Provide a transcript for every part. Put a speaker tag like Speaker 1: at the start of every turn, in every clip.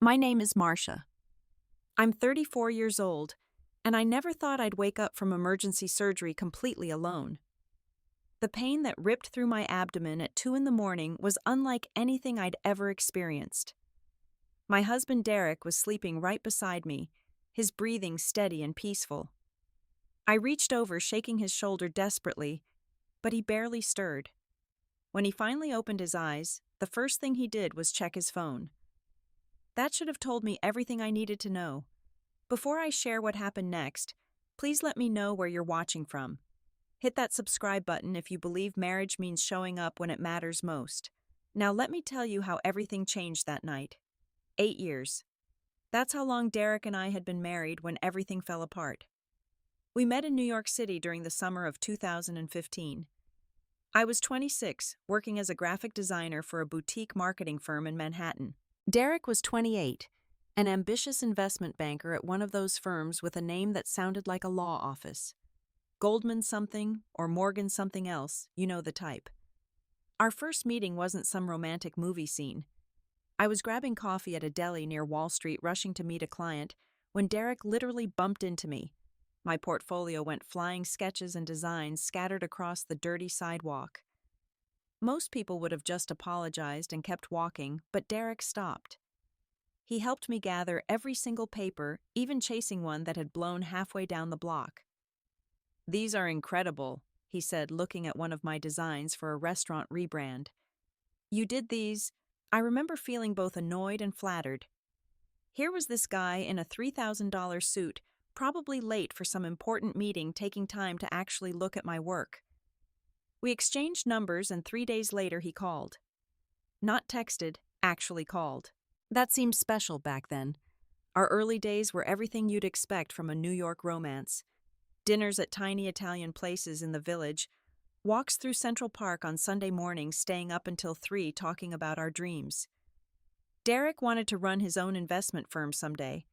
Speaker 1: My name is Marcia. I'm 34 years old, and I never thought I'd wake up from emergency surgery completely alone. The pain that ripped through my abdomen at 2 in the morning was unlike anything I'd ever experienced. My husband Derek was sleeping right beside me, his breathing steady and peaceful. I reached over, shaking his shoulder desperately, but he barely stirred. When he finally opened his eyes, the first thing he did was check his phone. That should have told me everything I needed to know. Before I share what happened next, please let me know where you're watching from. Hit that subscribe button if you believe marriage means showing up when it matters most. Now let me tell you how everything changed that night. 8 years. That's how long Derek and I had been married when everything fell apart. We met in New York City during the summer of 2015. I was 26, working as a graphic designer for a boutique marketing firm in Manhattan. Derek was 28, an ambitious investment banker at one of those firms with a name that sounded like a law office. Goldman something or Morgan something else, you know the type. Our first meeting wasn't some romantic movie scene. I was grabbing coffee at a deli near Wall Street, rushing to meet a client, when Derek literally bumped into me. My portfolio went flying, sketches and designs scattered across the dirty sidewalk. Most people would have just apologized and kept walking, but Derek stopped. He helped me gather every single paper, even chasing one that had blown halfway down the block. "These are incredible," he said, looking at one of my designs for a restaurant rebrand. "You did these?" I remember feeling both annoyed and flattered. Here was this guy in a $3,000 suit, probably late for some important meeting, taking time to actually look at my work. We exchanged numbers, and 3 days later he called. Not texted, actually called. That seemed special back then. Our early days were everything you'd expect from a New York romance. Dinners at tiny Italian places in the village, walks through Central Park on Sunday mornings, staying up until 3 talking about our dreams. Derek wanted to run his own investment firm someday.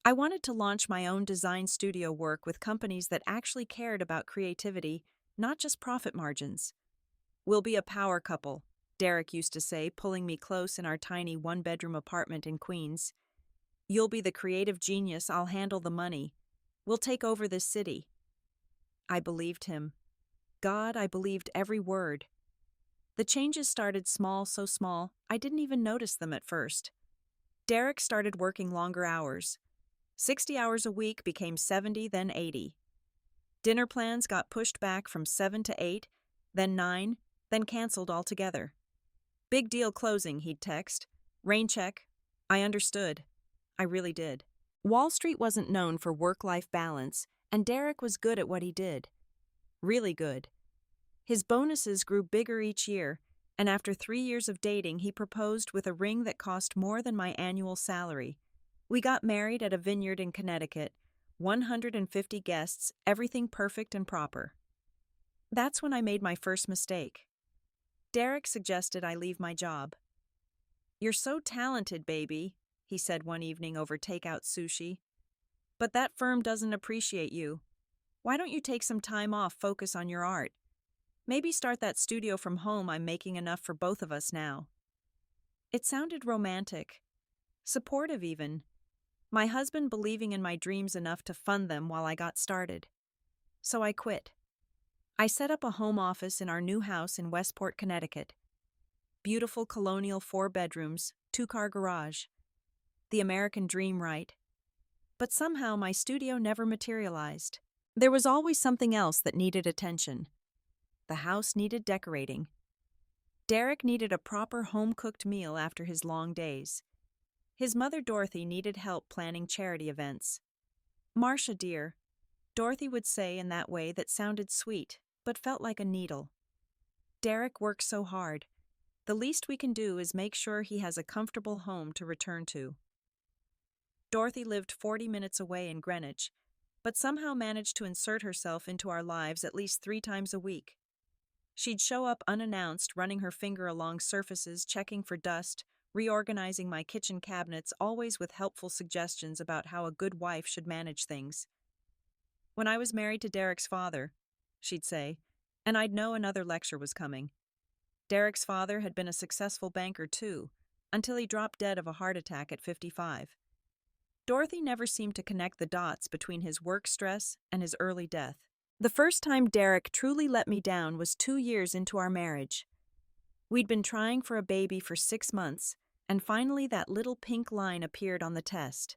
Speaker 1: I wanted to launch my own design studio, work with companies that actually cared about creativity, not just profit margins. "We'll be a power couple," Derek used to say, pulling me close in our tiny one-bedroom apartment in Queens. "You'll be the creative genius, I'll handle the money. We'll take over this city." I believed him. God, I believed every word. The changes started small, so small, I didn't even notice them at first. Derek started working longer hours. 60 hours a week became 70, then 80. Dinner plans got pushed back from 7 to 8, then 9, then canceled altogether. "Big deal closing," he'd text. "Rain check." I understood. I really did. Wall Street wasn't known for work-life balance, and Derek was good at what he did. Really good. His bonuses grew bigger each year, and after 3 years of dating, he proposed with a ring that cost more than my annual salary. We got married at a vineyard in Connecticut, 150 guests, everything perfect and proper. That's when I made my first mistake. Derek suggested I leave my job. "You're so talented, baby," he said one evening over takeout sushi. "But that firm doesn't appreciate you. Why don't you take some time off, focus on your art? Maybe start that studio from home. I'm making enough for both of us now." It sounded romantic, supportive even. My husband believing in my dreams enough to fund them while I got started. So I quit. I set up a home office in our new house in Westport, Connecticut. Beautiful colonial 4 bedrooms, 2-car garage. The American dream, right? But somehow my studio never materialized. There was always something else that needed attention. The house needed decorating. Derek needed a proper home-cooked meal after his long days. His mother Dorothy needed help planning charity events. "Marcia, dear," Dorothy would say in that way that sounded sweet, but felt like a needle. "Derek works so hard. The least we can do is make sure he has a comfortable home to return to." Dorothy lived 40 minutes away in Greenwich, but somehow managed to insert herself into our lives at least 3 times a week. She'd show up unannounced, running her finger along surfaces, checking for dust, reorganizing my kitchen cabinets, always with helpful suggestions about how a good wife should manage things. "When I was married to Derek's father," she'd say, and I'd know another lecture was coming. Derek's father had been a successful banker too, until he dropped dead of a heart attack at 55. Dorothy never seemed to connect the dots between his work stress and his early death. The first time Derek truly let me down was 2 years into our marriage. We'd been trying for a baby for 6 months, and finally that little pink line appeared on the test.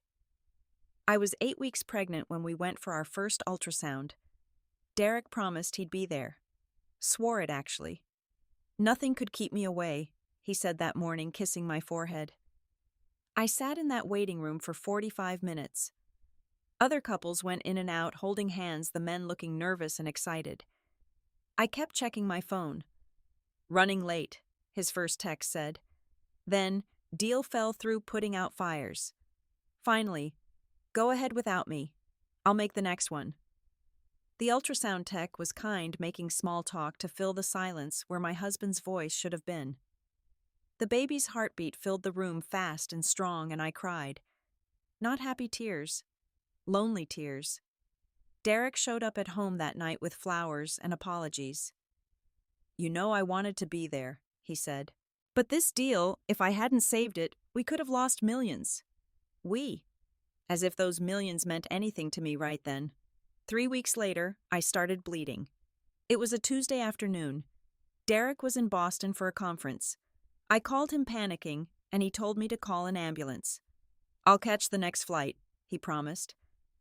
Speaker 1: I was 8 weeks pregnant when we went for our first ultrasound. Derek promised he'd be there. Swore it, actually. Nothing could keep me away, he said that morning, kissing my forehead. I sat in that waiting room for 45 minutes. Other couples went in and out, holding hands, the men looking nervous and excited. I kept checking my phone. Running late, his first text said. Then, deal fell through, putting out fires. Finally, go ahead without me. I'll make the next one. The ultrasound tech was kind, making small talk to fill the silence where my husband's voice should have been. The baby's heartbeat filled the room fast and strong, and I cried. Not happy tears, lonely tears. Derek showed up at home that night with flowers and apologies. You know I wanted to be there, he said. But this deal, if I hadn't saved it, we could have lost millions. As if those millions meant anything to me right then. 3 weeks later, I started bleeding. It was a Tuesday afternoon. Derek was in Boston for a conference. I called him panicking, and he told me to call an ambulance. I'll catch the next flight, he promised.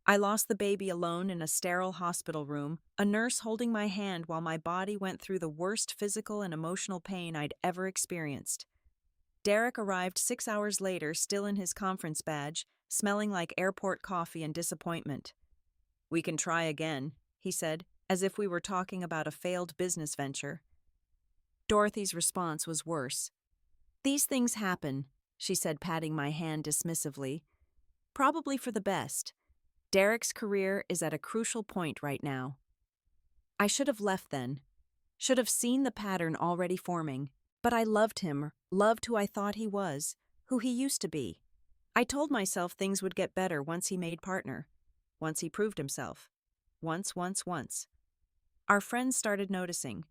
Speaker 1: I lost the baby alone in a sterile hospital room, a nurse holding my hand while my body went through the worst physical and emotional pain I'd ever experienced. Derek arrived 6 hours later, still in his conference badge, smelling like airport coffee and disappointment. We can try again, he said, as if we were talking about a failed business venture. Dorothy's response was worse. These things happen, she said, patting my hand dismissively. Probably for the best. Derek's career is at a crucial point right now. I should have left then. Should have seen the pattern already forming. But I loved him, loved who I thought he was, who he used to be. I told myself things would get better once he made partner. Once he proved himself. Once. Our friends started noticing.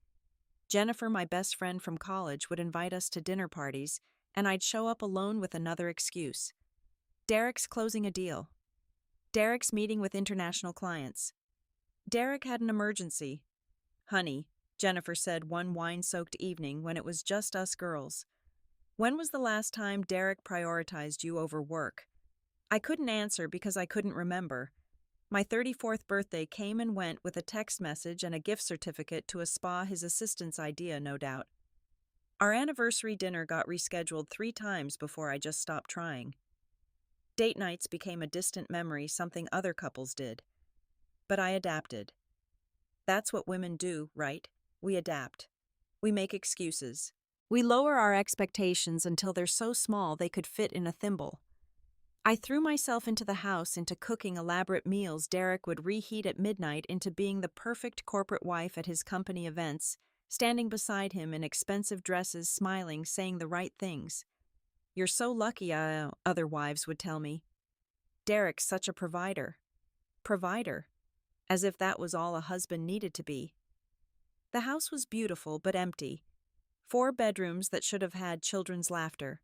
Speaker 1: Jennifer, my best friend from college, would invite us to dinner parties, and I'd show up alone with another excuse. Derek's closing a deal. Derek's meeting with international clients. Derek had an emergency. Honey, Jennifer said one wine-soaked evening when it was just us girls. When was the last time Derek prioritized you over work? I couldn't answer because I couldn't remember. My 34th birthday came and went with a text message and a gift certificate to a spa, his assistant's idea, no doubt. Our anniversary dinner got rescheduled 3 times before I just stopped trying. Date nights became a distant memory, something other couples did. But I adapted. That's what women do, right? We adapt. We make excuses. We lower our expectations until they're so small they could fit in a thimble. I threw myself into the house, into cooking elaborate meals Derek would reheat at midnight, into being the perfect corporate wife at his company events, standing beside him in expensive dresses, smiling, saying the right things. You're so lucky, other wives would tell me. Derek's such a provider. Provider. As if that was all a husband needed to be. The house was beautiful but empty. 4 bedrooms that should have had children's laughter.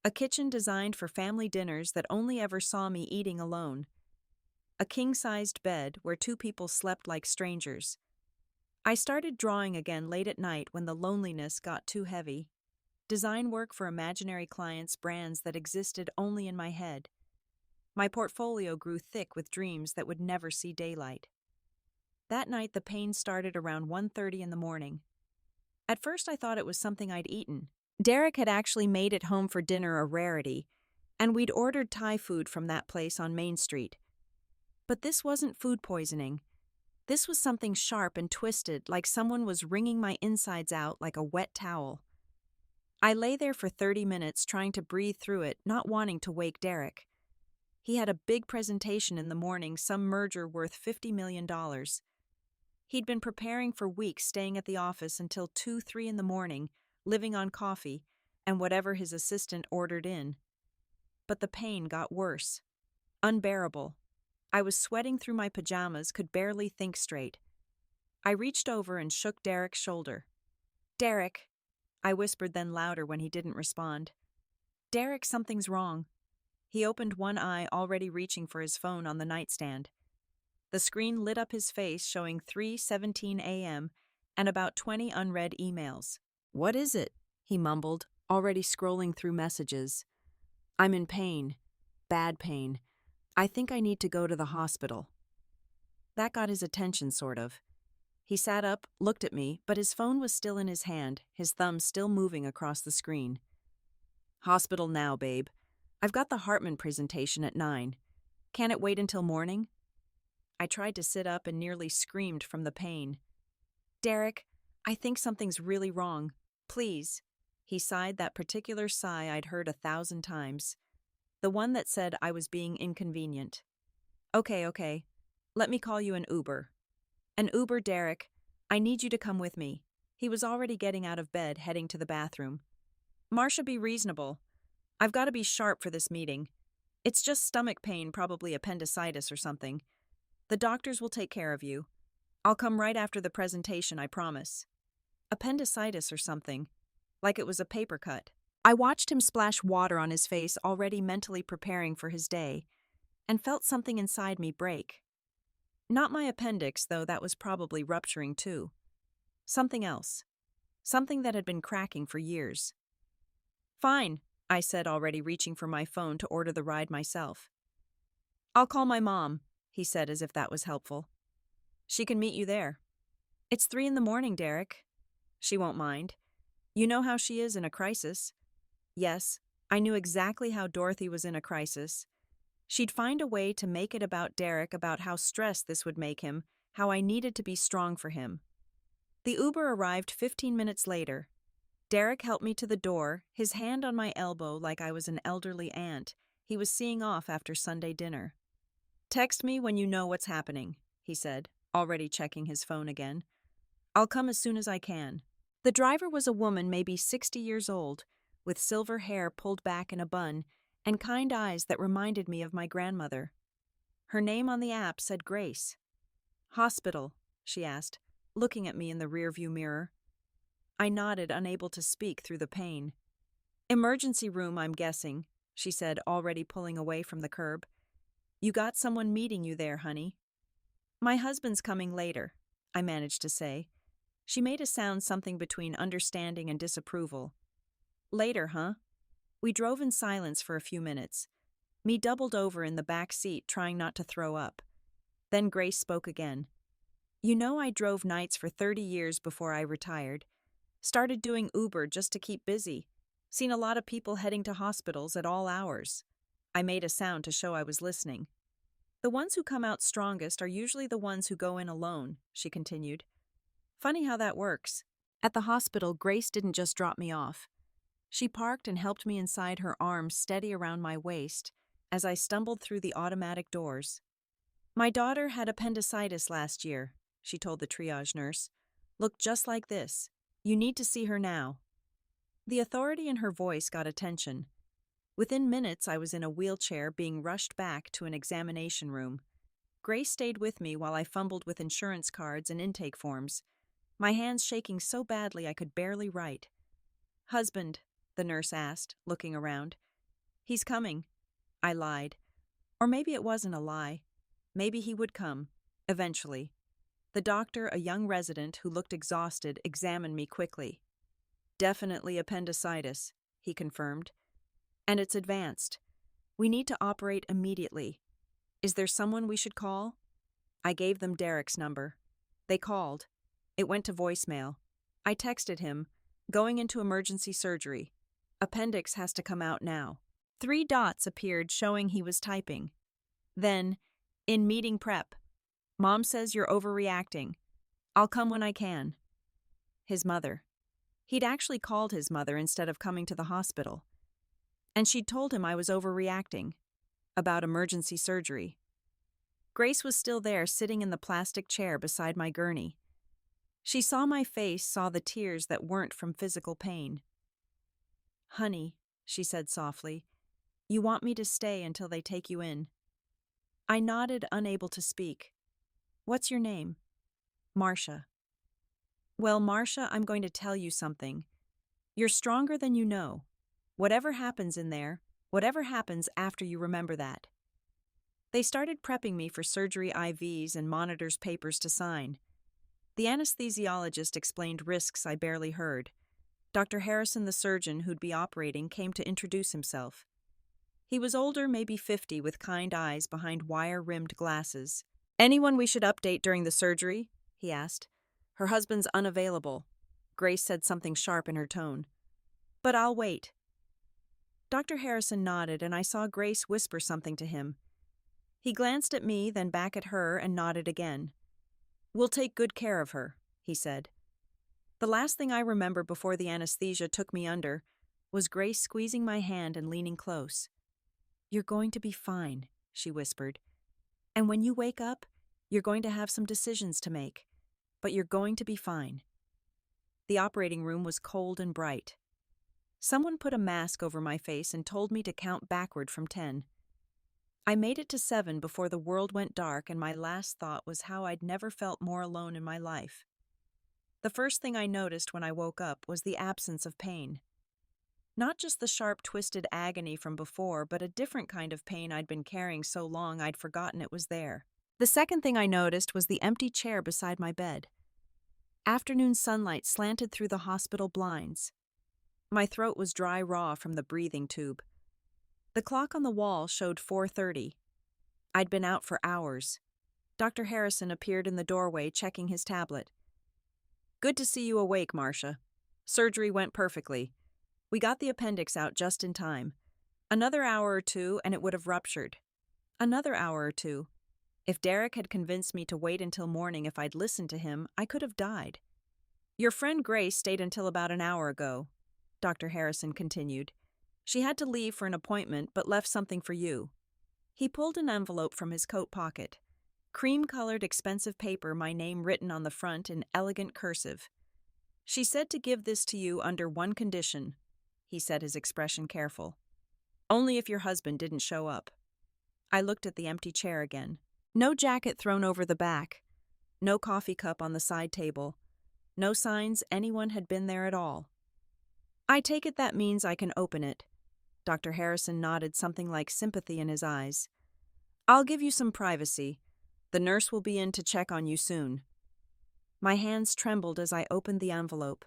Speaker 1: A kitchen designed for family dinners that only ever saw me eating alone. A king-sized bed where 2 people slept like strangers. I started drawing again late at night when the loneliness got too heavy. Design work for imaginary clients, brands that existed only in my head. My portfolio grew thick with dreams that would never see daylight. That night the pain started around 1:30 in the morning. At first I thought it was something I'd eaten. Derek had actually made it home for dinner, a rarity, and we'd ordered Thai food from that place on Main Street. But this wasn't food poisoning. This was something sharp and twisted, like someone was wringing my insides out like a wet towel. I lay there for 30 minutes trying to breathe through it, not wanting to wake Derek. He had a big presentation in the morning, some merger worth $50 million. He'd been preparing for weeks, staying at the office until 2, 3 in the morning, living on coffee and whatever his assistant ordered in. But the pain got worse. Unbearable. I was sweating through my pajamas, could barely think straight. I reached over and shook Derek's shoulder. Derek, I whispered, then louder when he didn't respond. Derek, something's wrong. He opened one eye, already reaching for his phone on the nightstand. The screen lit up his face, showing 3:17 a.m. and about 20 unread emails. "What is it?" he mumbled, already scrolling through messages. "I'm in pain. Bad pain. I think I need to go to the hospital." That got his attention, sort of. He sat up, looked at me, but his phone was still in his hand, his thumb still moving across the screen. "Hospital now, babe. I've got the Hartman presentation at 9. Can it wait until morning?" I tried to sit up and nearly screamed from the pain. "Derek, I think something's really wrong. Please." He sighed, that particular sigh I'd heard 1,000 times. The one that said I was being inconvenient. Okay. Let me call you an Uber." "An Uber, Derek. I need you to come with me." He was already getting out of bed, heading to the bathroom. "Marcia, be reasonable. I've got to be sharp for this meeting. It's just stomach pain, probably appendicitis or something. The doctors will take care of you. I'll come right after the presentation, I promise." Appendicitis or something. Like it was a paper cut. I watched him splash water on his face, already mentally preparing for his day, and felt something inside me break. Not my appendix, though, that was probably rupturing too. Something else. Something that had been cracking for years. "Fine," I said, already reaching for my phone to order the ride myself. "I'll call my mom," he said, as if that was helpful. "She can meet you there." "It's 3 in the morning, Derek." "She won't mind. You know how she is in a crisis." Yes, I knew exactly how Dorothy was in a crisis. She'd find a way to make it about Derek, about how stressed this would make him, how I needed to be strong for him. The Uber arrived 15 minutes later. Derek helped me to the door, his hand on my elbow like I was an elderly aunt. He was seeing off after Sunday dinner. "Text me when you know what's happening," he said, already checking his phone again. "I'll come as soon as I can." The driver was a woman, maybe 60 years old, with silver hair pulled back in a bun and kind eyes that reminded me of my grandmother. Her name on the app said Grace. "Hospital?" she asked, looking at me in the rearview mirror. I nodded, unable to speak through the pain. "Emergency room, I'm guessing," she said, already pulling away from the curb. "You got someone meeting you there, honey." "My husband's coming later," I managed to say. She made a sound something between understanding and disapproval. "Later, huh?" We drove in silence for a few minutes. Me doubled over in the back seat, trying not to throw up. Then Grace spoke again. "You know, I drove nights for 30 years before I retired. Started doing Uber just to keep busy. Seen a lot of people heading to hospitals at all hours." I made a sound to show I was listening. "The ones who come out strongest are usually the ones who go in alone," she continued. "Funny how that works. At the hospital, Grace didn't just drop me off. She parked and helped me inside, her arms steady around my waist as I stumbled through the automatic doors. My daughter had appendicitis last year," she told the triage nurse. "Looked just like this. You need to see her now." The authority in her voice got attention. Within minutes, I was in a wheelchair being rushed back to an examination room. Grace stayed with me while I fumbled with insurance cards and intake forms, my hands shaking so badly I could barely write. "Husband?" the nurse asked, looking around. "He's coming," I lied. Or maybe it wasn't a lie. Maybe he would come, eventually. The doctor, a young resident who looked exhausted, examined me quickly. "Definitely appendicitis," he confirmed. "And it's advanced. We need to operate immediately. Is there someone we should call?" I gave them Derek's number. They called. It went to voicemail. I texted him, "Going into emergency surgery. Appendix has to come out now." 3 dots appeared showing he was typing. Then, "In meeting prep. Mom says you're overreacting. I'll come when I can." His mother. He'd actually called his mother instead of coming to the hospital. And she'd told him I was overreacting. About emergency surgery. Grace was still there, sitting in the plastic chair beside my gurney. She saw my face, saw the tears that weren't from physical pain. "Honey," she said softly, "you want me to stay until they take you in?" I nodded, unable to speak. "What's your name?" "Marcia." "Well, Marcia, I'm going to tell you something. You're stronger than you know. Whatever happens in there, whatever happens after you remember that. They started prepping me for surgery IVs and monitors papers to sign. The anesthesiologist explained risks I barely heard. Dr. Harrison, the surgeon who'd be operating, came to introduce himself. He was older, maybe 50, with kind eyes behind wire-rimmed glasses. "Anyone we should update during the surgery?" he asked. "Her husband's unavailable." Grace said something sharp in her tone. "But I'll wait." Dr. Harrison nodded, and I saw Grace whisper something to him. He glanced at me, then back at her, and nodded again. "We'll take good care of her," he said. The last thing I remember before the anesthesia took me under was Grace squeezing my hand and leaning close. "You're going to be fine," she whispered. "And when you wake up, you're going to have some decisions to make. But you're going to be fine." The operating room was cold and bright. Someone put a mask over my face and told me to count backward from 10. I made it to 7 before the world went dark, and my last thought was how I'd never felt more alone in my life. The first thing I noticed when I woke up was the absence of pain. Not just the sharp, twisted agony from before, but a different kind of pain I'd been carrying so long I'd forgotten it was there. The second thing I noticed was the empty chair beside my bed. Afternoon sunlight slanted through the hospital blinds. My throat was dry raw from the breathing tube. The clock on the wall showed 4:30. I'd been out for hours. Dr. Harrison appeared in the doorway, checking his tablet. "Good to see you awake, Marcia. Surgery went perfectly. We got the appendix out just in time. Another hour or two and it would have ruptured. Another hour or two. If Derek had convinced me to wait until morning, if I'd listened to him, I could have died. Your friend Grace stayed until about an hour ago," Dr. Harrison continued. "She had to leave for an appointment but left something for you." He pulled an envelope from his coat pocket. Cream-colored expensive paper, my name written on the front in elegant cursive. "She said to give this to you under one condition," he said, his expression careful. "Only if your husband didn't show up." I looked at the empty chair again. No jacket thrown over the back. No coffee cup on the side table. No signs anyone had been there at all. "I take it that means I can open it." Dr. Harrison nodded, something like sympathy in his eyes. "I'll give you some privacy. The nurse will be in to check on you soon." My hands trembled as I opened the envelope.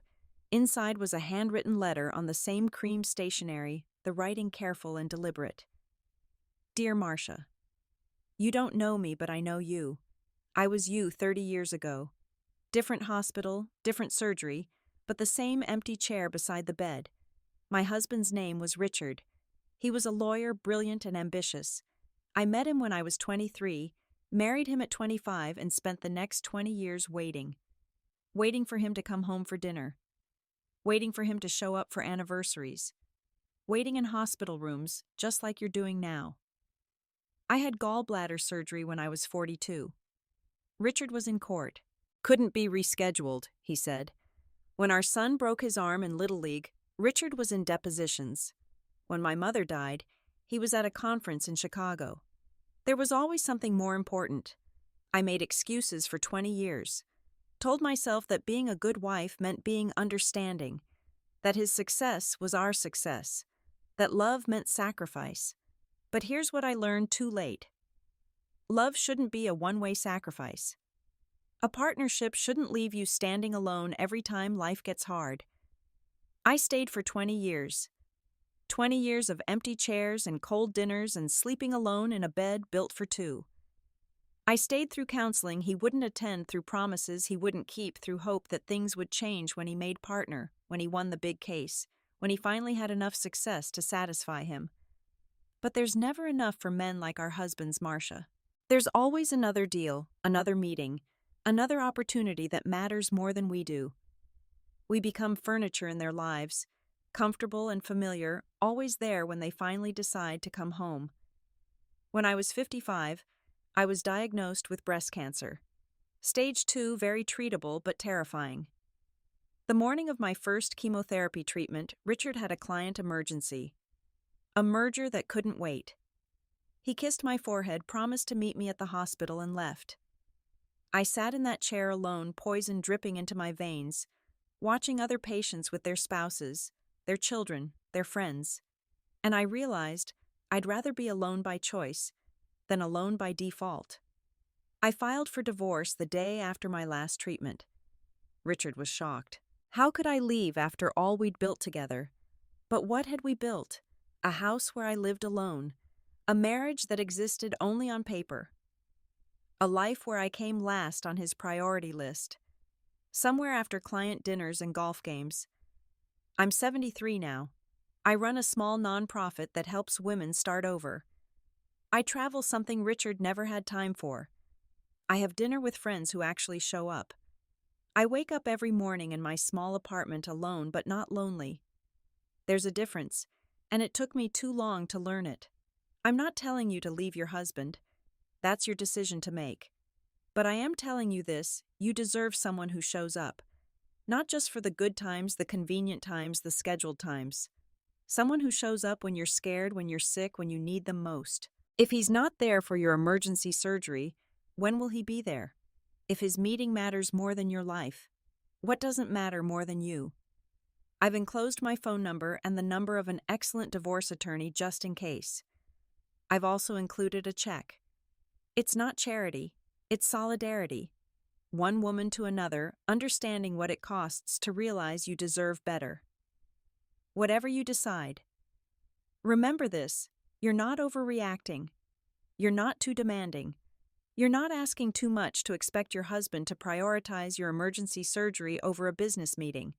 Speaker 1: Inside was a handwritten letter on the same cream stationery, the writing careful and deliberate. "Dear Marcia, you don't know me, but I know you. I was you 30 years ago. Different hospital, different surgery, but the same empty chair beside the bed. My husband's name was Richard. He was a lawyer, brilliant and ambitious. I met him when I was 23, married him at 25, and spent the next 20 years waiting. Waiting for him to come home for dinner. Waiting for him to show up for anniversaries. Waiting in hospital rooms, just like you're doing now. I had gallbladder surgery when I was 42. Richard was in court. Couldn't be rescheduled, he said. When our son broke his arm in Little League, Richard was in depositions. When my mother died, he was at a conference in Chicago. There was always something more important. I made excuses for 20 years. Told myself that being a good wife meant being understanding, that his success was our success, that love meant sacrifice. But here's what I learned too late. Love shouldn't be a one-way sacrifice. A partnership shouldn't leave you standing alone every time life gets hard. I stayed for 20 years. 20 years of empty chairs and cold dinners and sleeping alone in a bed built for two. I stayed through counseling he wouldn't attend, through promises he wouldn't keep, through hope that things would change when he made partner, when he won the big case, when he finally had enough success to satisfy him. But there's never enough for men like our husbands, Marcia. There's always another deal, another meeting, another opportunity that matters more than we do. We become furniture in their lives, comfortable and familiar, always there when they finally decide to come home. When I was 55, I was diagnosed with breast cancer. Stage 2, very treatable but terrifying. The morning of my first chemotherapy treatment, Richard had a client emergency. A merger that couldn't wait. He kissed my forehead, promised to meet me at the hospital, and left. I sat in that chair alone, poison dripping into my veins, watching other patients with their spouses, their children, they're friends. And I realized I'd rather be alone by choice than alone by default. I filed for divorce the day after my last treatment. Richard was shocked. How could I leave after all we'd built together? But what had we built? A house where I lived alone, a marriage that existed only on paper, a life where I came last on his priority list, somewhere after client dinners and golf games. I'm 73 now. I run a small nonprofit that helps women start over. I travel, something Richard never had time for. I have dinner with friends who actually show up. I wake up every morning in my small apartment alone but not lonely. There's a difference, and it took me too long to learn it. I'm not telling you to leave your husband. That's your decision to make. But I am telling you this: you deserve someone who shows up. Not just for the good times, the convenient times, the scheduled times. Someone who shows up when you're scared, when you're sick, when you need them most. If he's not there for your emergency surgery, when will he be there? If his meeting matters more than your life, what doesn't matter more than you? I've enclosed my phone number and the number of an excellent divorce attorney just in case. I've also included a check. It's not charity, it's solidarity. One woman to another, understanding what it costs to realize you deserve better. Whatever you decide, remember this: you're not overreacting. You're not too demanding. You're not asking too much to expect your husband to prioritize your emergency surgery over a business meeting.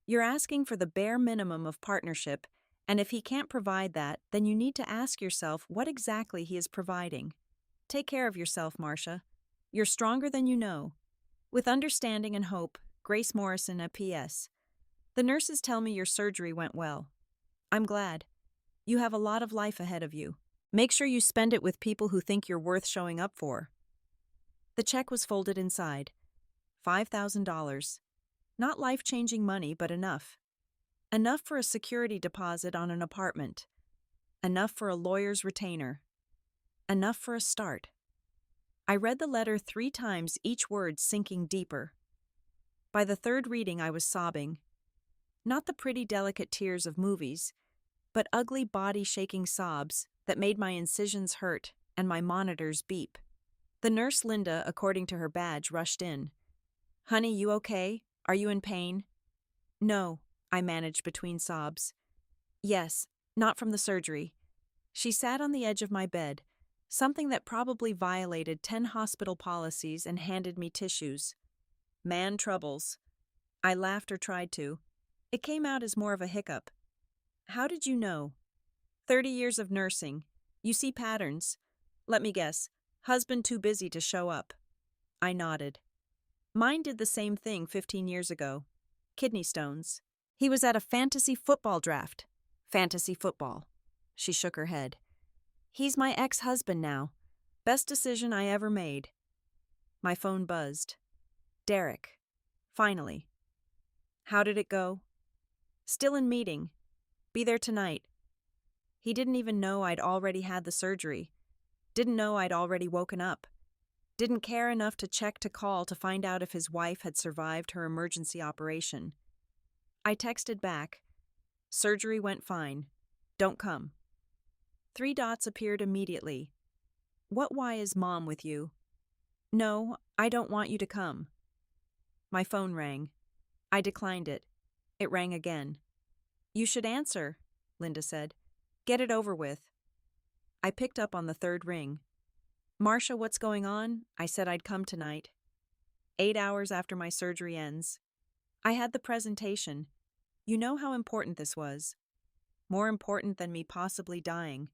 Speaker 1: You're asking for the bare minimum of partnership, and if he can't provide that, then you need to ask yourself what exactly he is providing. Take care of yourself, Marcia. You're stronger than you know. With understanding and hope, Grace Morrison, a P.S. The nurses tell me your surgery went well. I'm glad. You have a lot of life ahead of you. Make sure you spend it with people who think you're worth showing up for. The check was folded inside. $5,000. Not life-changing money, but enough. Enough for a security deposit on an apartment. Enough for a lawyer's retainer. Enough for a start. I read the letter 3 times, each word sinking deeper. By the 3rd reading, I was sobbing. Not the pretty, delicate tears of movies, but ugly, body-shaking sobs that made my incisions hurt and my monitors beep. The nurse Linda, according to her badge, rushed in. "Honey, you okay? Are you in pain?" "No," I managed between sobs. "Yes, not from the surgery." She sat on the edge of my bed, something that probably violated 10 hospital policies, and handed me tissues. "Man troubles." I laughed, or tried to. It came out as more of a hiccup. "How did you know?" 30 years of nursing. You see patterns. Let me guess. Husband too busy to show up. I nodded. Mine did the same thing 15 years ago. Kidney stones. He was at a fantasy football draft. Fantasy football. She shook her head. He's my ex-husband now. Best decision I ever made. My phone buzzed. Derek. Finally. How did it go? Still in meeting. Be there tonight. He didn't even know I'd already had the surgery. Didn't know I'd already woken up. Didn't care enough to check to call to find out if his wife had survived her emergency operation. I texted back. Surgery went fine. Don't come. 3 dots appeared immediately. What? Why is Mom with you? No, I don't want you to come. My phone rang. I declined it. It rang again. You should answer, Linda said. Get it over with. I picked up on the 3rd ring. Marcia, what's going on? I said I'd come tonight. 8 hours after my surgery ends. I had the presentation. You know how important this was. More important than me possibly dying.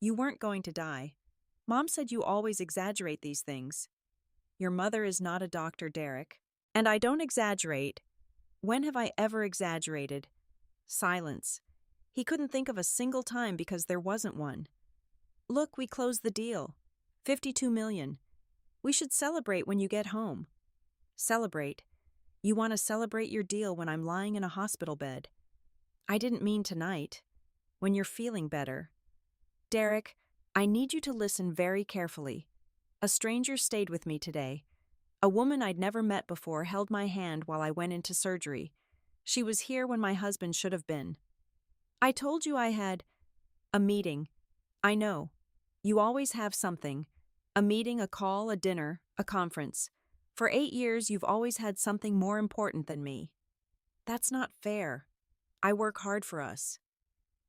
Speaker 1: You weren't going to die. Mom said you always exaggerate these things. Your mother is not a doctor, Derek. And I don't exaggerate. When have I ever exaggerated? Silence. He couldn't think of a single time because there wasn't one. Look, we closed the deal. $52 million. We should celebrate when you get home. Celebrate? You want to celebrate your deal when I'm lying in a hospital bed. I didn't mean tonight. When you're feeling better. Derek, I need you to listen very carefully. A stranger stayed with me today. A woman I'd never met before held my hand while I went into surgery. She was here when my husband should have been. I told you I had a meeting. I know. You always have something. A meeting, a call, a dinner, a conference. For 8 years, you've always had something more important than me. That's not fair. I work hard for us.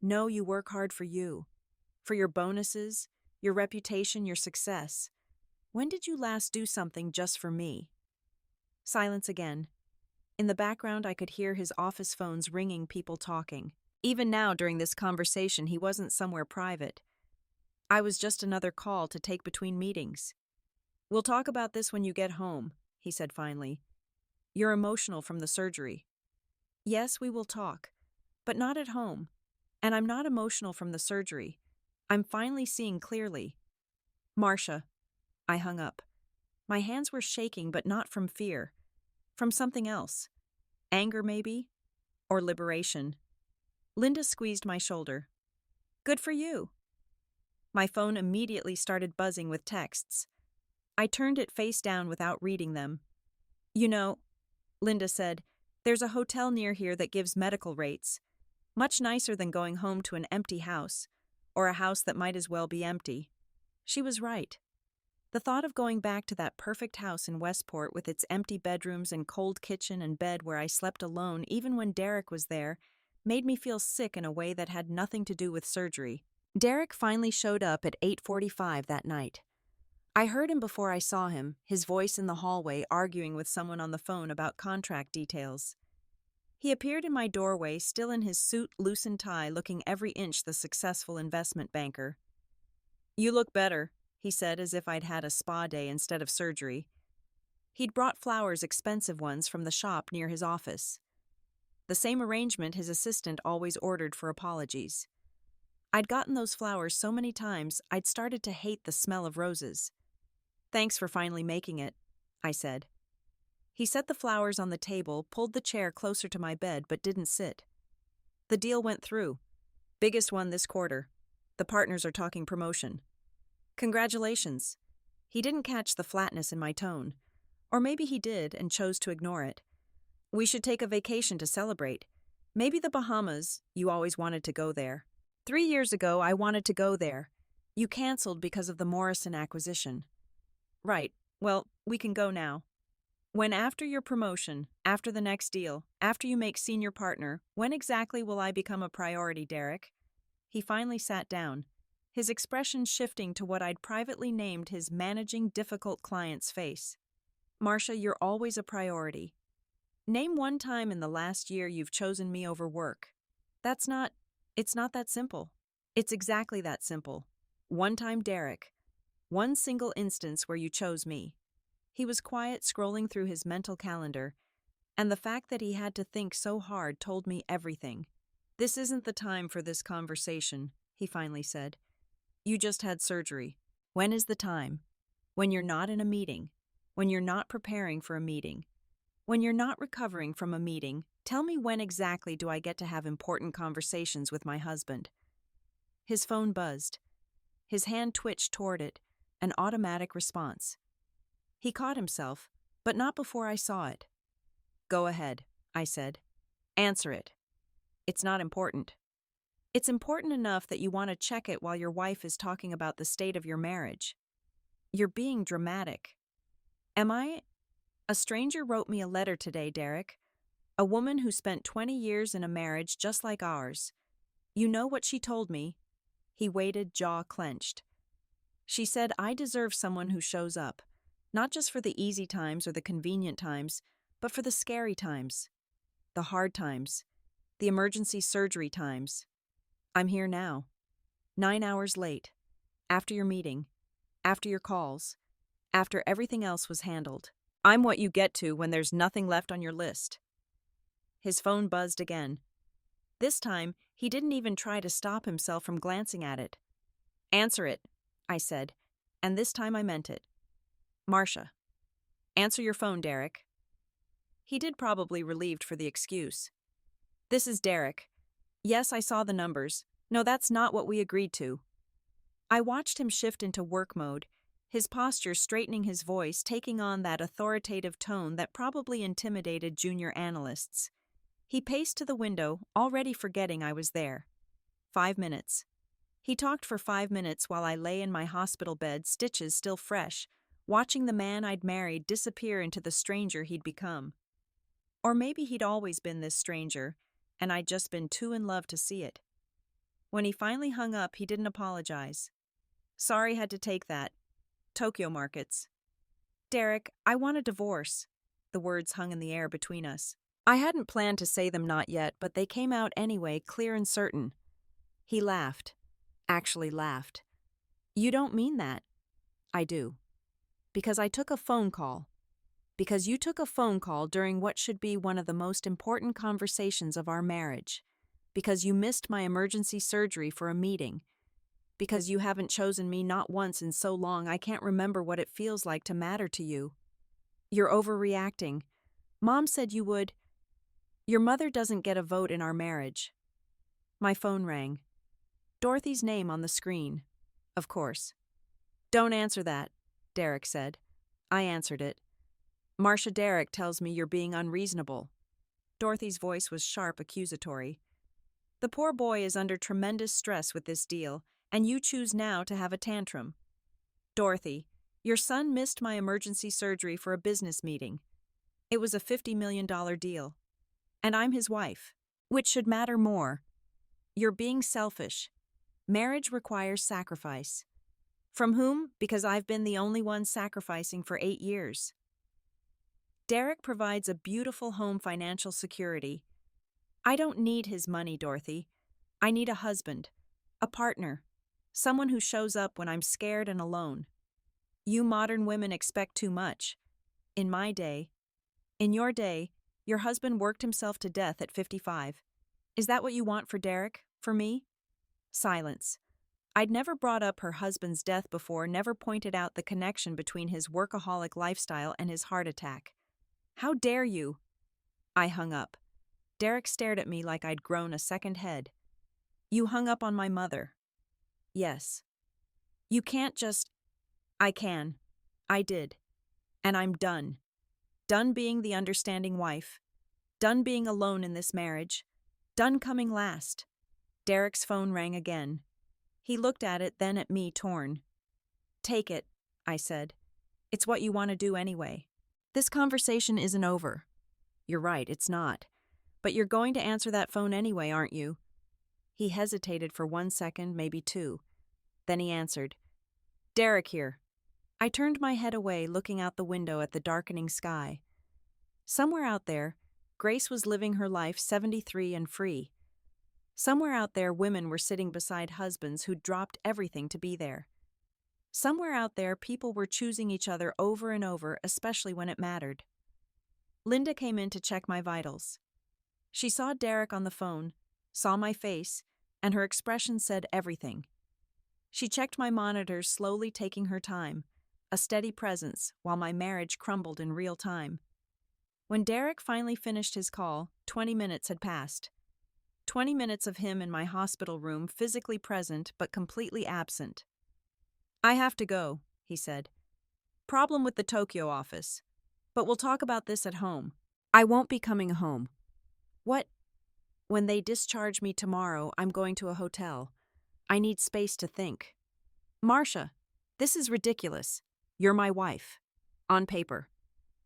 Speaker 1: No, you work hard for you. For your bonuses, your reputation, your success. When did you last do something just for me? Silence again. In the background, I could hear his office phones ringing, people talking. Even now, during this conversation, he wasn't somewhere private. I was just another call to take between meetings. We'll talk about this when you get home, he said finally. You're emotional from the surgery. Yes, we will talk, but not at home. And I'm not emotional from the surgery. I'm finally seeing clearly. Marcia. I hung up. My hands were shaking, but not from fear. From something else. Anger, maybe? Or liberation. Linda squeezed my shoulder. Good for you. My phone immediately started buzzing with texts. I turned it face down without reading them. You know, Linda said, there's a hotel near here that gives medical rates. Much nicer than going home to an empty house, or a house that might as well be empty. She was right. The thought of going back to that perfect house in Westport with its empty bedrooms and cold kitchen and bed where I slept alone even when Derek was there made me feel sick in a way that had nothing to do with surgery. Derek finally showed up at 8:45 that night. I heard him before I saw him, his voice in the hallway arguing with someone on the phone about contract details. He appeared in my doorway, still in his suit, loosened tie, looking every inch the successful investment banker. You look better, he said, as if I'd had a spa day instead of surgery. He'd brought flowers, expensive ones, from the shop near his office. The same arrangement his assistant always ordered for apologies. I'd gotten those flowers so many times, I'd started to hate the smell of roses. Thanks for finally making it, I said. He set the flowers on the table, pulled the chair closer to my bed, but didn't sit. The deal went through. Biggest one this quarter. The partners are talking promotion. Congratulations. He didn't catch the flatness in my tone. Or maybe he did and chose to ignore it. We should take a vacation to celebrate. Maybe the Bahamas. You always wanted to go there. 3 years ago, I wanted to go there. You canceled because of the Morrison acquisition. Right. Well, we can go now. When after your promotion, after the next deal, after you make senior partner, when exactly will I become a priority, Derek? He finally sat down, his expression shifting to what I'd privately named his managing difficult client's face. Marcia, you're always a priority. Name one time in the last year you've chosen me over work. It's not that simple. It's exactly that simple. One time, Derek. One single instance where you chose me. He was quiet, scrolling through his mental calendar, and the fact that he had to think so hard told me everything. This isn't the time for this conversation, he finally said. You just had surgery. When is the time? When you're not in a meeting. When you're not preparing for a meeting. When you're not recovering from a meeting, tell me when exactly do I get to have important conversations with my husband. His phone buzzed. His hand twitched toward it, an automatic response. He caught himself, but not before I saw it. Go ahead, I said. Answer it. It's not important. It's important enough that you want to check it while your wife is talking about the state of your marriage. You're being dramatic. Am I? A stranger wrote me a letter today, Derek. A woman who spent 20 years in a marriage just like ours. You know what she told me? He waited, jaw clenched. She said I deserve someone who shows up, not just for the easy times or the convenient times, but for the scary times, the hard times, the emergency surgery times. I'm here now, 9 hours late, after your meeting, after your calls, after everything else was handled. I'm what you get to when there's nothing left on your list. His phone buzzed again. This time, he didn't even try to stop himself from glancing at it. Answer it, I said, and this time I meant it. Marcia. Answer your phone, Derek. He did, probably relieved for the excuse. This is Derek. Yes, I saw the numbers. No, that's not what we agreed to. I watched him shift into work mode, his posture straightening, his voice taking on that authoritative tone that probably intimidated junior analysts. He paced to the window, already forgetting I was there. 5 minutes. He talked for 5 minutes while I lay in my hospital bed, stitches still fresh, watching the man I'd married disappear into the stranger he'd become. Or maybe he'd always been this stranger, and I'd just been too in love to see it. When he finally hung up, he didn't apologize. Sorry had to take that. Tokyo markets. Derek, I want a divorce. The words hung in the air between us. I hadn't planned to say them not yet, but they came out anyway, clear and certain. He laughed. Actually laughed. You don't mean that. I do. Because I took a phone call. Because you took a phone call during what should be one of the most important conversations of our marriage. Because you missed my emergency surgery for a meeting. Because you haven't chosen me not once in so long I can't remember what it feels like to matter to you. You're overreacting. Mom said you would. Your mother doesn't get a vote in our marriage. My phone rang. Dorothy's name on the screen. Of course. Don't answer that, Derek said. I answered it. Marcia, Derek tells me you're being unreasonable. Dorothy's voice was sharp, accusatory. The poor boy is under tremendous stress with this deal, and you choose now to have a tantrum. Dorothy, your son missed my emergency surgery for a business meeting. It was a $50 million deal. And I'm his wife. Which should matter more? You're being selfish. Marriage requires sacrifice. From whom? Because I've been the only one sacrificing for 8 years. Derek provides a beautiful home financial security. I don't need his money, Dorothy. I need a husband, a partner, someone who shows up when I'm scared and alone. You modern women expect too much. In your day, your husband worked himself to death at 55. Is that what you want for Derek, for me? Silence. I'd never brought up her husband's death before, never pointed out the connection between his workaholic lifestyle and his heart attack. How dare you? I hung up. Derek stared at me like I'd grown a second head. You hung up on my mother. Yes. You can't just... I can. I did. And I'm done. Done being the understanding wife. Done being alone in this marriage. Done coming last. Derek's phone rang again. He looked at it, then at me, torn. Take it, I said. It's what you want to do anyway. This conversation isn't over. You're right, it's not. But you're going to answer that phone anyway, aren't you? He hesitated for 1 second, maybe 2. Then he answered. Derek here. I turned my head away, looking out the window at the darkening sky. Somewhere out there, Grace was living her life 73 and free. Somewhere out there, women were sitting beside husbands who'd dropped everything to be there. Somewhere out there, people were choosing each other over and over, especially when it mattered. Linda came in to check my vitals. She saw Derek on the phone, saw my face, and her expression said everything. She checked my monitors, slowly taking her time, a steady presence, while my marriage crumbled in real time. When Derek finally finished his call, 20 minutes had passed. 20 minutes of him in my hospital room, physically present but completely absent. I have to go, he said. Problem with the Tokyo office. But we'll talk about this at home. I won't be coming home. What? When they discharge me tomorrow, I'm going to a hotel. I need space to think. Marcia, this is ridiculous. You're my wife. On paper.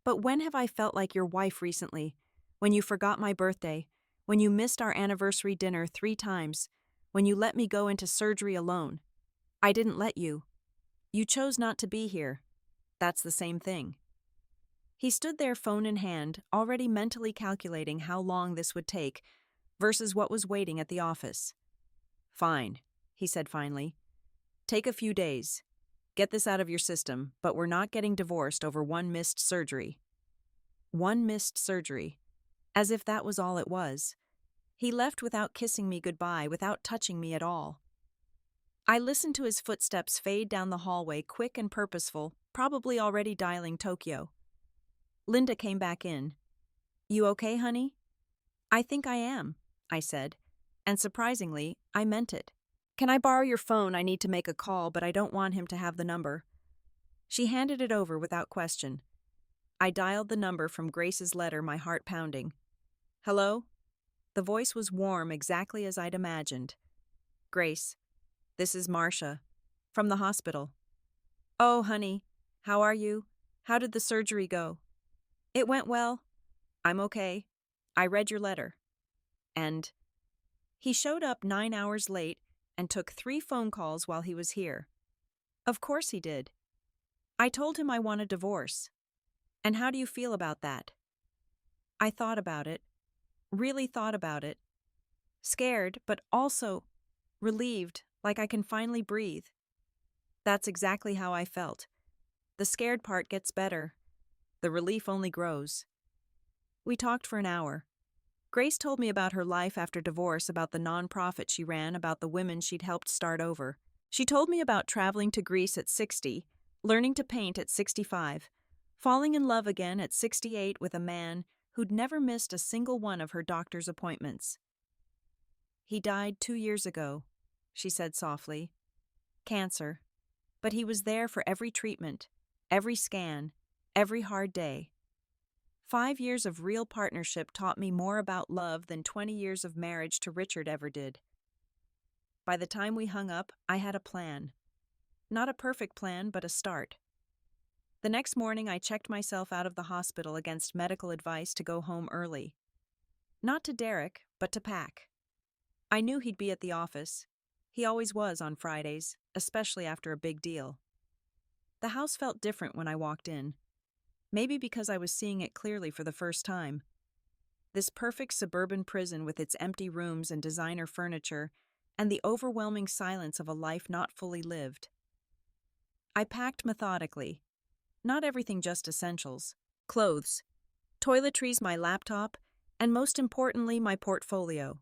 Speaker 1: But when have I felt like your wife recently? When you forgot my birthday, when you missed our anniversary dinner 3 times, when you let me go into surgery alone. I didn't let you. You chose not to be here. That's the same thing. He stood there, phone in hand, already mentally calculating how long this would take versus what was waiting at the office. Fine, he said finally. Take a few days. Get this out of your system, but we're not getting divorced over 1 missed surgery. 1 missed surgery. As if that was all it was. He left without kissing me goodbye, without touching me at all. I listened to his footsteps fade down the hallway, quick and purposeful, probably already dialing Tokyo. Linda came back in. You okay, honey? I think I am, I said, and surprisingly, I meant it. Can I borrow your phone? I need to make a call, but I don't want him to have the number. She handed it over without question. I dialed the number from Grace's letter, my heart pounding. Hello? The voice was warm, exactly as I'd imagined. Grace, this is Marcia. From the hospital. Oh, honey, how are you? How did the surgery go? It went well. I'm okay. I read your letter. And he showed up 9 hours late and took 3 phone calls while he was here. Of course he did. I told him I want a divorce. And how do you feel about that? I thought about it. Really thought about it. Scared, but also relieved, like I can finally breathe. That's exactly how I felt. The scared part gets better. The relief only grows. We talked for an hour. Grace told me about her life after divorce, about the nonprofit she ran, about the women she'd helped start over. She told me about traveling to Greece at 60, learning to paint at 65, falling in love again at 68 with a man who'd never missed a single one of her doctor's appointments. He died 2 years ago, she said softly. Cancer. But he was there for every treatment, every scan, every hard day. 5 years of real partnership taught me more about love than 20 years of marriage to Richard ever did. By the time we hung up, I had a plan. Not a perfect plan, but a start. The next morning, I checked myself out of the hospital against medical advice to go home early. Not to Derek, but to pack. I knew he'd be at the office. He always was on Fridays, especially after a big deal. The house felt different when I walked in. Maybe because I was seeing it clearly for the first time. This perfect suburban prison with its empty rooms and designer furniture, and the overwhelming silence of a life not fully lived. I packed methodically. Not everything, just essentials. Clothes, toiletries, my laptop, and most importantly, my portfolio.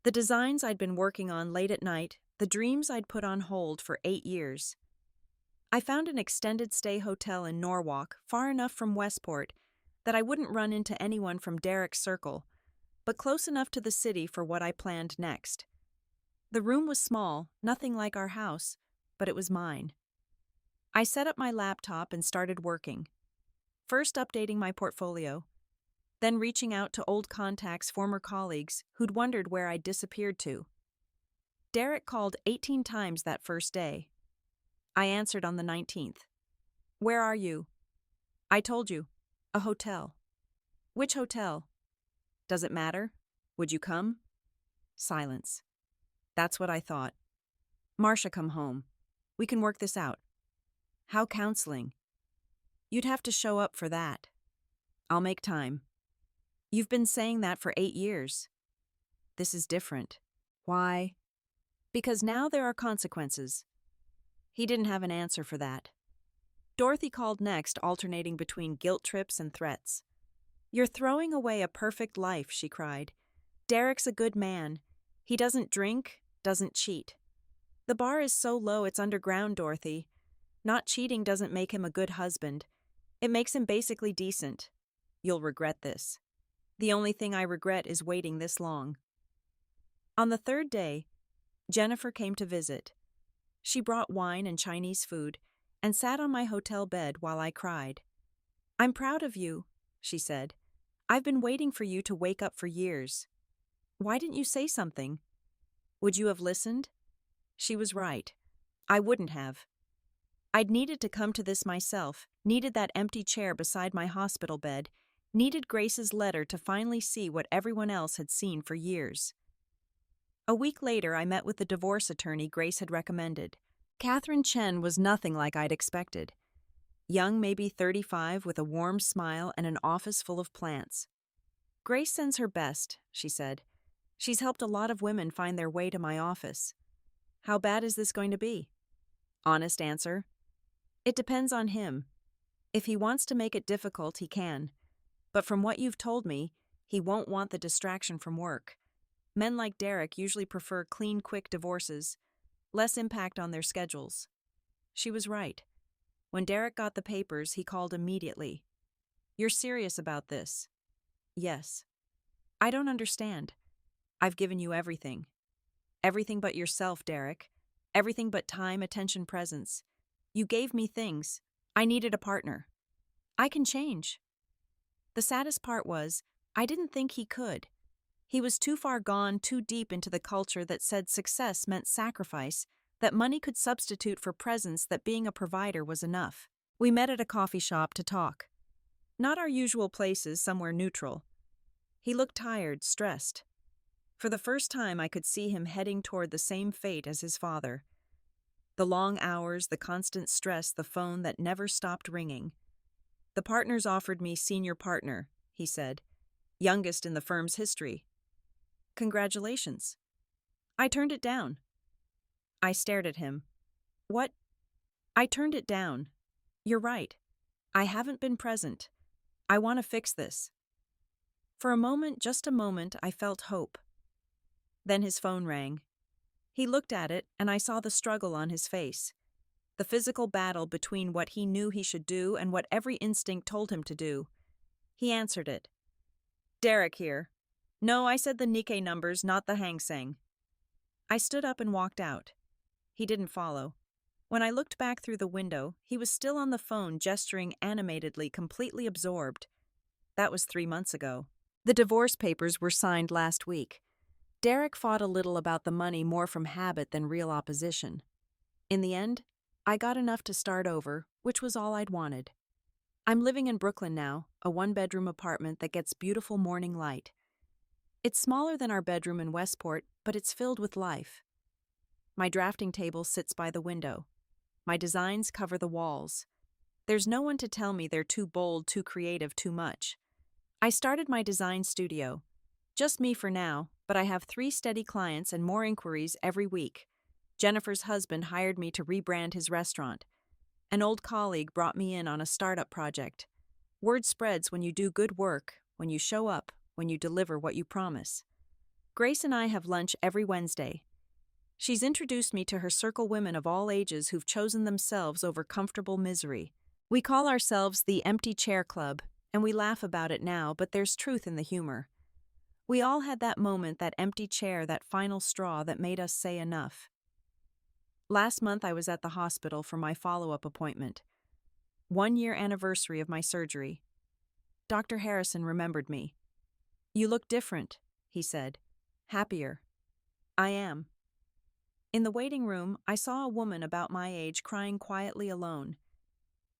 Speaker 1: The designs I'd been working on late at night, the dreams I'd put on hold for 8 years. I found an extended stay hotel in Norwalk, far enough from Westport that I wouldn't run into anyone from Derek's circle, but close enough to the city for what I planned next. The room was small, nothing like our house, but it was mine. I set up my laptop and started working. First updating my portfolio, then reaching out to old contacts, former colleagues who'd wondered where I'd disappeared to. Derek called 18 times that first day. I answered on the 19th. Where are you? I told you. A hotel. Which hotel? Does it matter? Would you come? Silence. That's what I thought. Marcia, come home. We can work this out. How counseling? You'd have to show up for that. I'll make time. You've been saying that for 8 years. This is different. Why? Because now there are consequences. He didn't have an answer for that. Dorothy called next, alternating between guilt trips and threats. You're throwing away a perfect life, she cried. Derek's a good man. He doesn't drink, doesn't cheat. The bar is so low it's underground, Dorothy. Not cheating doesn't make him a good husband. It makes him basically decent. You'll regret this. The only thing I regret is waiting this long. On the 3rd day, Jennifer came to visit. She brought wine and Chinese food and sat on my hotel bed while I cried. I'm proud of you, she said. I've been waiting for you to wake up for years. Why didn't you say something? Would you have listened? She was right. I wouldn't have. I'd needed to come to this myself, needed that empty chair beside my hospital bed, needed Grace's letter to finally see what everyone else had seen for years. A week later, I met with the divorce attorney Grace had recommended. Catherine Chen was nothing like I'd expected. Young, maybe 35, with a warm smile and an office full of plants. Grace sends her best, she said. She's helped a lot of women find their way to my office. How bad is this going to be? Honest answer. It depends on him. If he wants to make it difficult, he can. But from what you've told me, he won't want the distraction from work. Men like Derek usually prefer clean, quick divorces, less impact on their schedules. She was right. When Derek got the papers, he called immediately. You're serious about this? Yes. I don't understand. I've given you everything. Everything but yourself, Derek. Everything but time, attention, presence. You gave me things. I needed a partner. I can change. The saddest part was, I didn't think he could. He was too far gone, too deep into the culture that said success meant sacrifice, that money could substitute for presence, that being a provider was enough. We met at a coffee shop to talk. Not our usual places, somewhere neutral. He looked tired, stressed. For the first time, I could see him heading toward the same fate as his father. The long hours, the constant stress, the phone that never stopped ringing. The partners offered me senior partner, he said, youngest in the firm's history. Congratulations. I turned it down. I stared at him. What? I turned it down. You're right. I haven't been present. I want to fix this. For a moment, just a moment, I felt hope. Then his phone rang. He looked at it, and I saw the struggle on his face. The physical battle between what he knew he should do and what every instinct told him to do. He answered it. Derek here. No, I said the Nikkei numbers, not the Hang Seng. I stood up and walked out. He didn't follow. When I looked back through the window, he was still on the phone, gesturing animatedly, completely absorbed. That was 3 months ago. The divorce papers were signed last week. Derek fought a little about the money, more from habit than real opposition. In the end, I got enough to start over, which was all I'd wanted. I'm living in Brooklyn now, a 1-bedroom apartment that gets beautiful morning light. It's smaller than our bedroom in Westport, but it's filled with life. My drafting table sits by the window. My designs cover the walls. There's no one to tell me they're too bold, too creative, too much. I started my design studio. Just me for now, but I have 3 steady clients and more inquiries every week. Jennifer's husband hired me to rebrand his restaurant. An old colleague brought me in on a startup project. Word spreads when you do good work, when you show up, when you deliver what you promise. Grace and I have lunch every Wednesday. She's introduced me to her circle women of all ages who've chosen themselves over comfortable misery. We call ourselves the Empty Chair Club, and we laugh about it now, but there's truth in the humor. We all had that moment, that empty chair, that final straw that made us say enough. Last month I was at the hospital for my follow-up appointment. 1-year anniversary of my surgery. Dr. Harrison remembered me. You look different, he said. Happier. I am. In the waiting room, I saw a woman about my age crying quietly alone.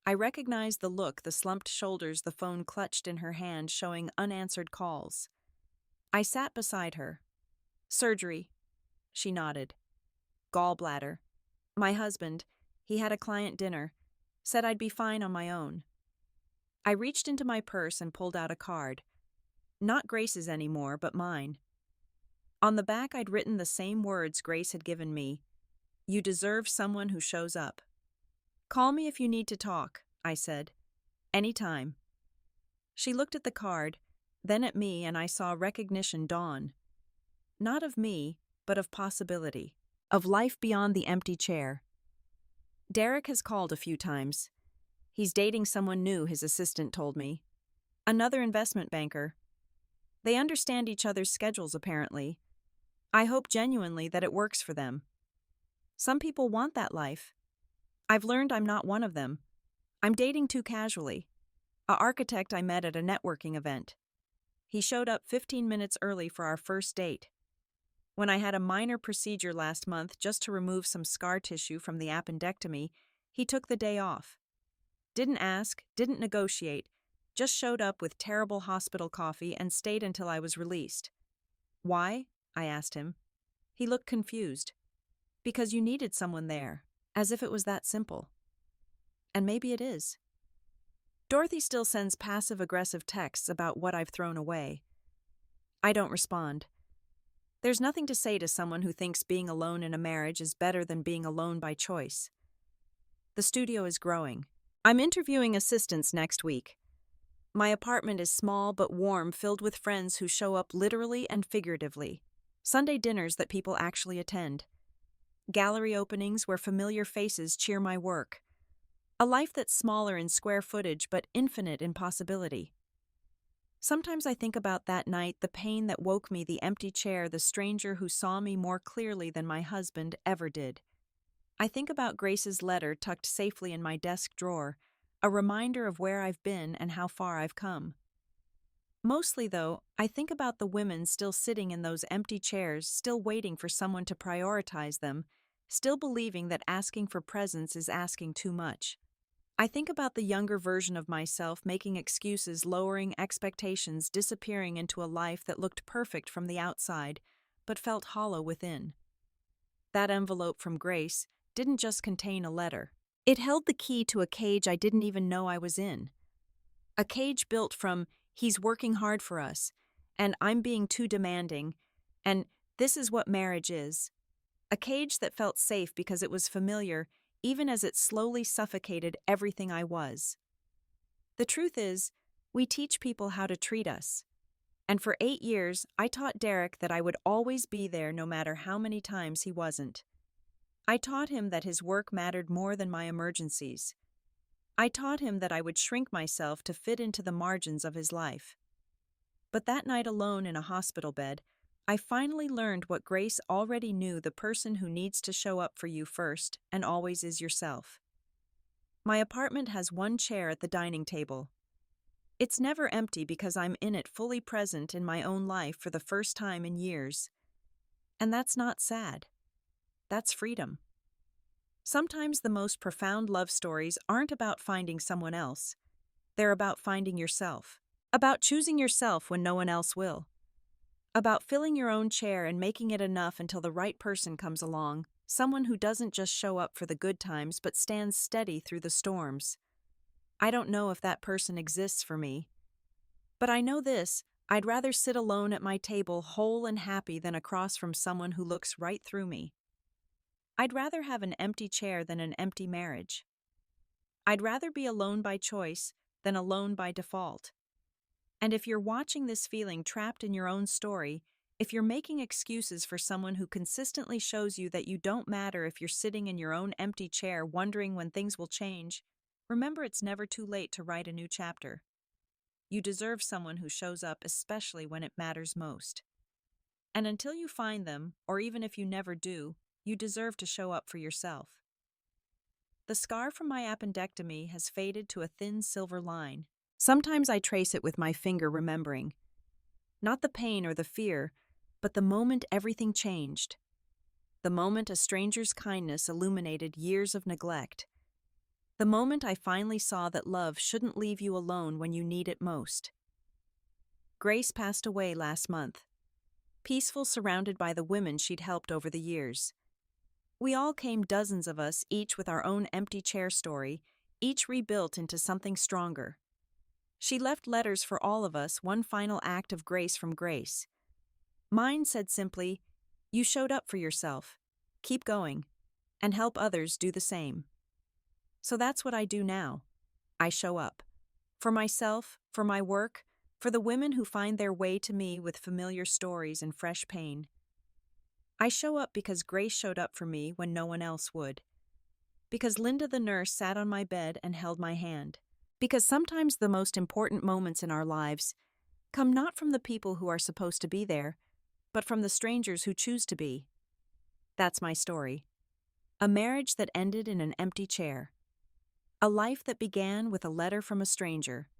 Speaker 1: I recognized the look, the slumped shoulders, the phone clutched in her hand showing unanswered calls. I sat beside her. Surgery. She nodded. Gallbladder. My husband, he had a client dinner, said I'd be fine on my own. I reached into my purse and pulled out a card. Not Grace's anymore, but mine. On the back I'd written the same words Grace had given me. You deserve someone who shows up. Call me if you need to talk, I said. Anytime. She looked at the card, then at me, and I saw recognition dawn. Not of me, but of possibility. Of life beyond the empty chair. Derek has called a few times. He's dating someone new, his assistant told me. Another investment banker. They understand each other's schedules, apparently. I hope genuinely that it works for them. Some people want that life. I've learned I'm not one of them. I'm dating too casually. An architect I met at a networking event. He showed up 15 minutes early for our first date. When I had a minor procedure last month just to remove some scar tissue from the appendectomy, he took the day off. Didn't ask, didn't negotiate, just showed up with terrible hospital coffee and stayed until I was released. Why? I asked him. He looked confused. Because you needed someone there, as if it was that simple. And maybe it is. Dorothy still sends passive-aggressive texts about what I've thrown away. I don't respond. There's nothing to say to someone who thinks being alone in a marriage is better than being alone by choice. The studio is growing. I'm interviewing assistants next week. My apartment is small but warm, filled with friends who show up literally and figuratively. Sunday dinners that people actually attend. Gallery openings where familiar faces cheer my work. A life that's smaller in square footage but infinite in possibility. Sometimes I think about that night, the pain that woke me, the empty chair, the stranger who saw me more clearly than my husband ever did. I think about Grace's letter tucked safely in my desk drawer, a reminder of where I've been and how far I've come. Mostly, though, I think about the women still sitting in those empty chairs, still waiting for someone to prioritize them, still believing that asking for presents is asking too much. I think about the younger version of myself making excuses, lowering expectations, disappearing into a life that looked perfect from the outside, but felt hollow within. That envelope from Grace didn't just contain a letter. It held the key to a cage I didn't even know I was in. A cage built from, he's working hard for us, and I'm being too demanding, and this is what marriage is. A cage that felt safe because it was familiar, even as it slowly suffocated everything I was. The truth is, we teach people how to treat us. And for 8 years, I taught Derek that I would always be there no matter how many times he wasn't. I taught him that his work mattered more than my emergencies. I taught him that I would shrink myself to fit into the margins of his life. But that night alone in a hospital bed, I finally learned what Grace already knew: the person who needs to show up for you first and always is yourself. My apartment has one chair at the dining table. It's never empty because I'm in it, fully present in my own life for the first time in years. And that's not sad. That's freedom. Sometimes the most profound love stories aren't about finding someone else. They're about finding yourself. About choosing yourself when no one else will. About filling your own chair and making it enough until the right person comes along, someone who doesn't just show up for the good times but stands steady through the storms. I don't know if that person exists for me. But I know this: I'd rather sit alone at my table, whole and happy, than across from someone who looks right through me. I'd rather have an empty chair than an empty marriage. I'd rather be alone by choice than alone by default. And if you're watching this feeling trapped in your own story, if you're making excuses for someone who consistently shows you that you don't matter, if you're sitting in your own empty chair wondering when things will change, remember, it's never too late to write a new chapter. You deserve someone who shows up, especially when it matters most. And until you find them, or even if you never do, you deserve to show up for yourself. The scar from my appendectomy has faded to a thin silver line. Sometimes I trace it with my finger, remembering. Not the pain or the fear, but the moment everything changed. The moment a stranger's kindness illuminated years of neglect. The moment I finally saw that love shouldn't leave you alone when you need it most. Grace passed away last month, peaceful, surrounded by the women she'd helped over the years. We all came, dozens of us, each with our own empty chair story, each rebuilt into something stronger. She left letters for all of us, one final act of grace from Grace. Mine said simply, "You showed up for yourself. Keep going, and help others do the same." So that's what I do now. I show up. For myself, for my work, for the women who find their way to me with familiar stories and fresh pain. I show up because Grace showed up for me when no one else would. Because Linda the nurse sat on my bed and held my hand. Because sometimes the most important moments in our lives come not from the people who are supposed to be there, but from the strangers who choose to be. That's my story. A marriage that ended in an empty chair. A life that began with a letter from a stranger.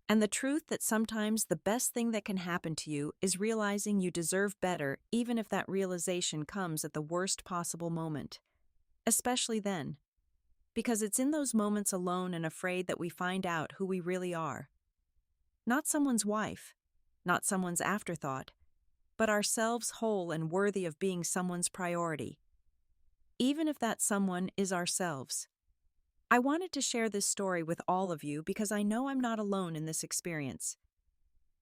Speaker 1: And the truth that sometimes the best thing that can happen to you is realizing you deserve better, even if that realization comes at the worst possible moment. Especially then. Because it's in those moments, alone and afraid, that we find out who we really are. Not someone's wife, not someone's afterthought, but ourselves, whole and worthy of being someone's priority. Even if that someone is ourselves. I wanted to share this story with all of you because I know I'm not alone in this experience.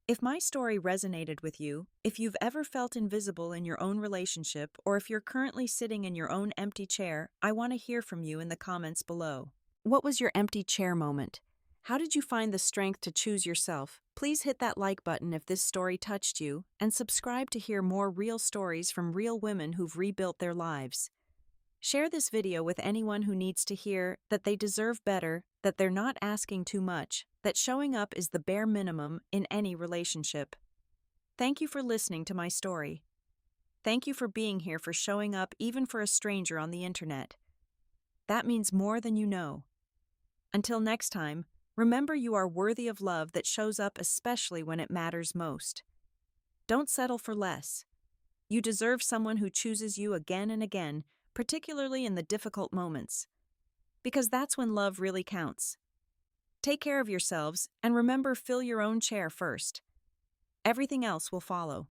Speaker 1: If my story resonated with you, if you've ever felt invisible in your own relationship, or if you're currently sitting in your own empty chair, I want to hear from you in the comments below. What was your empty chair moment? How did you find the strength to choose yourself? Please hit that like button if this story touched you, and subscribe to hear more real stories from real women who've rebuilt their lives. Share this video with anyone who needs to hear that they deserve better, that they're not asking too much, that showing up is the bare minimum in any relationship. Thank you for listening to my story. Thank you for being here, for showing up even for a stranger on the internet. That means more than you know. Until next time, Remember you are worthy of love that shows up especially when it matters most. Don't settle for less. You deserve someone who chooses you again and again, particularly in the difficult moments. Because that's when love really counts. Take care of yourselves and remember, fill your own chair first. Everything else will follow.